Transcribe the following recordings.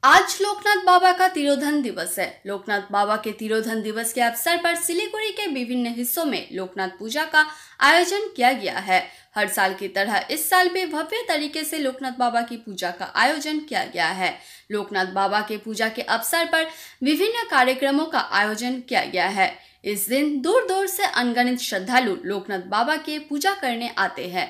आज लोकनाथ बाबा का तिरोधन दिवस है। लोकनाथ बाबा के तिरोधन दिवस के अवसर पर सिलीगुड़ी के विभिन्न हिस्सों में लोकनाथ पूजा का आयोजन किया गया है। हर साल की तरह इस साल भी भव्य तरीके से लोकनाथ बाबा की पूजा का आयोजन किया गया है। लोकनाथ बाबा के पूजा के अवसर पर विभिन्न कार्यक्रमों का आयोजन किया गया है। इस दिन दूर दूर से अनगिनत श्रद्धालु लोकनाथ बाबा के पूजा करने आते हैं।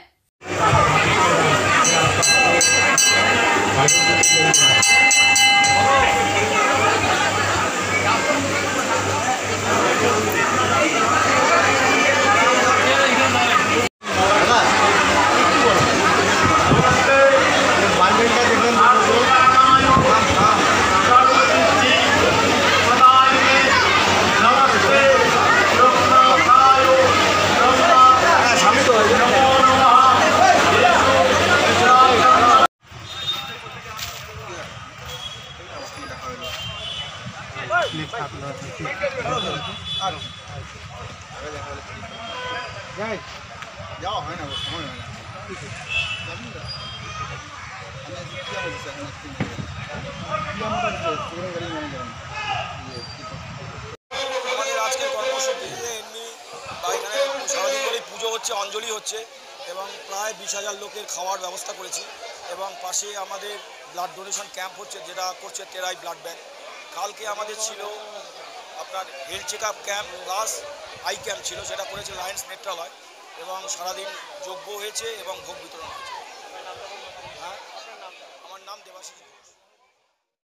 আজকের কর্মসূচিতে এমনি এখানে সারাদিন ধরেই পুজো হচ্ছে, অঞ্জলি হচ্ছে এবং প্রায় 20,000 লোকের খাওয়ার ব্যবস্থা করেছি এবং পাশে আমাদের ব্লাড ডোনেশন ক্যাম্প হচ্ছে, যেটা করছে টেরাই ব্লাড ব্যাংক। কালকে আমাদের ছিল আপনার health check up camp plus eye camp ছিল, সেটা করেছে লায়ন্স নেত্রালয় এবং সারাদিন যজ্ঞ হয়েছে এবং ভোগ বিতরণ হয়েছে।